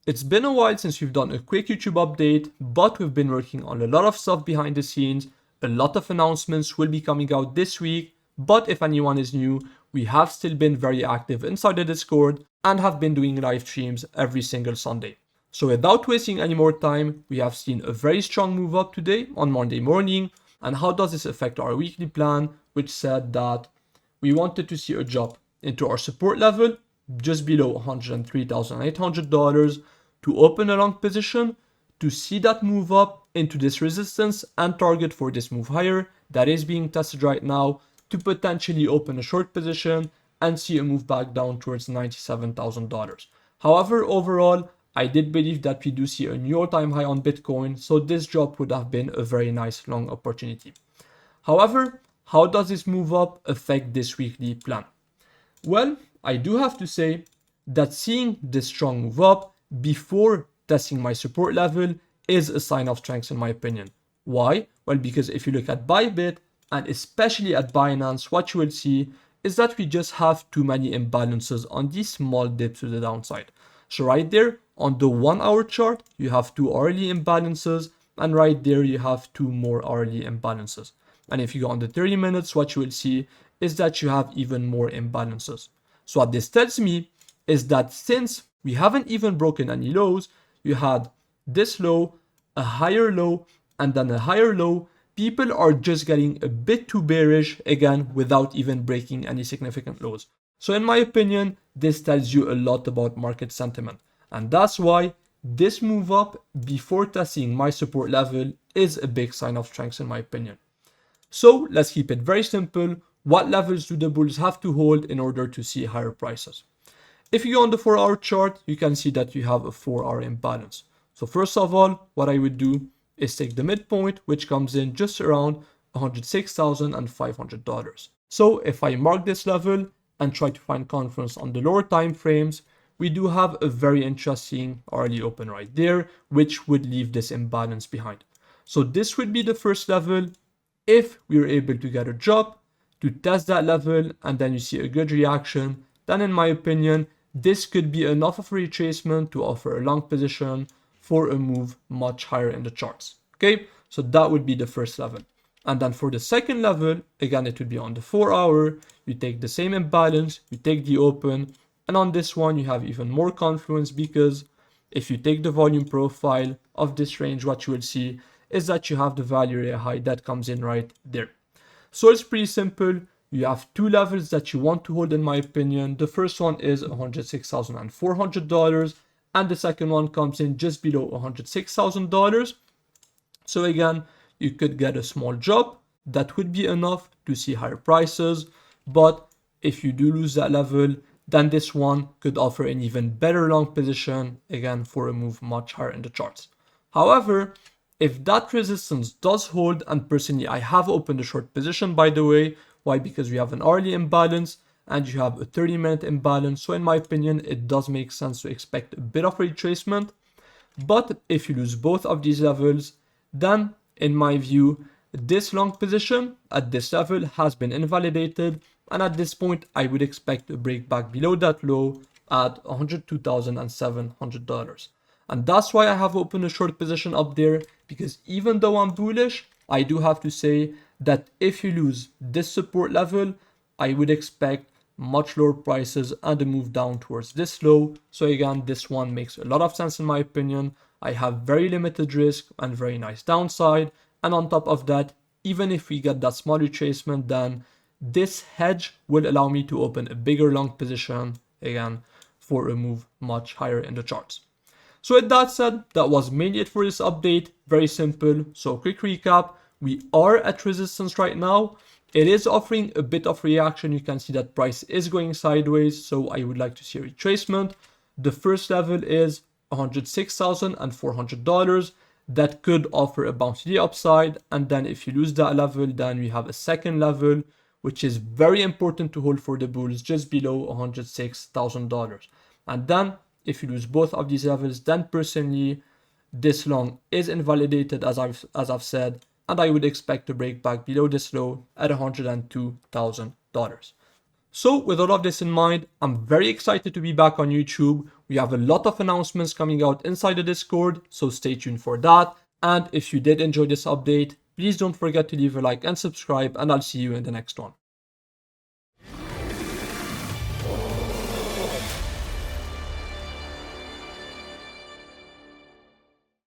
It's been a while since we've done a quick YouTube update, but we've been working on a lot of stuff behind the scenes. A lot of announcements will be coming out this week, but if anyone is new, we have still been very active inside the Discord and have been doing live streams every single Sunday. So without wasting any more time, we have seen a very strong move up today on Monday morning. And how does this affect our weekly plan, which said that we wanted to see a drop into our support level just below $103,800 to open a long position, to see that move up into this resistance and target for this move higher that is being tested right now, to potentially open a short position and see a move back down towards $97,000. However, overall, I did believe that we do see a new all-time high on Bitcoin, so this drop would have been a very nice long opportunity. However, how does this move up affect this weekly plan? Well, I do have to say that seeing this strong move up before testing my support level is a sign of strength in my opinion. Why? Well, because if you look at Bybit and especially at Binance, what you will see is that we just have too many imbalances on these small dips to the downside. So right there on the 1 hour chart, you have two hourly imbalances, and right there you have two more hourly imbalances. And if you go on the 30 minutes, what you will see is that you have even more imbalances. So what this tells me is that since we haven't even broken any lows, you had this low, a higher low, and then a higher low. People are just getting a bit too bearish again without even breaking any significant lows. So in my opinion, this tells you a lot about market sentiment. And that's why this move up before testing my support level is a big sign of strength in my opinion. So let's keep it very simple. What levels do the bulls have to hold in order to see higher prices? If you go on the 4 hour chart, you can see that you have a 4 hour imbalance. So first of all, what I would do is take the midpoint, which comes in just around $106,500. So if I mark this level and try to find confluence on the lower time frames, we do have a very interesting hourly open right there, which would leave this imbalance behind. So this would be the first level. If we are able to get a drop to test that level and then you see a good reaction, then in my opinion, this could be enough of a retracement to offer a long position for a move much higher in the charts. Okay, so that would be the first level. And then for the second level, again, it would be on the 4 hour. You take the same imbalance, you take the open, and on this one, you have even more confluence, because if you take the volume profile of this range, what you will see is that you have the value area high that comes in right there. So it's pretty simple. You have two levels that you want to hold in my opinion. The first one is $106,400 and the second one comes in just below $106,000. So again, you could get a small drop. That would be enough to see higher prices. But if you do lose that level, then this one could offer an even better long position, again, for a move much higher in the charts. However, if that resistance does hold, and personally I have opened a short position by the way, why? Because we have an hourly imbalance and you have a 30-minute imbalance. So in my opinion, it does make sense to expect a bit of retracement. But if you lose both of these levels, then in my view, this long position at this level has been invalidated. And at this point, I would expect a break back below that low at $102,700. And that's why I have opened a short position up there, because even though I'm bullish, I do have to say that if you lose this support level, I would expect much lower prices and a move down towards this low. So again, this one makes a lot of sense in my opinion. I have very limited risk and very nice downside. And on top of that, even if we get that small retracement, then this hedge will allow me to open a bigger long position, again, for a move much higher in the charts. So with that said, that was mainly it for this update. Very simple. So quick recap, we are at resistance right now. It is offering a bit of reaction. You can see that price is going sideways. So I would like to see a retracement. The first level is $106,400. That could offer a bounce to the upside. And then if you lose that level, then we have a second level, which is very important to hold for the bulls, just below $106,000. And then if you lose both of these levels, then personally, this long is invalidated as I've said, and I would expect to break back below this low at $102,000. So with all of this in mind, I'm very excited to be back on YouTube We have a lot of announcements coming out inside the Discord, so stay tuned for that. And if you did enjoy this update, please don't forget to leave a like and subscribe, and I'll see you in the next one.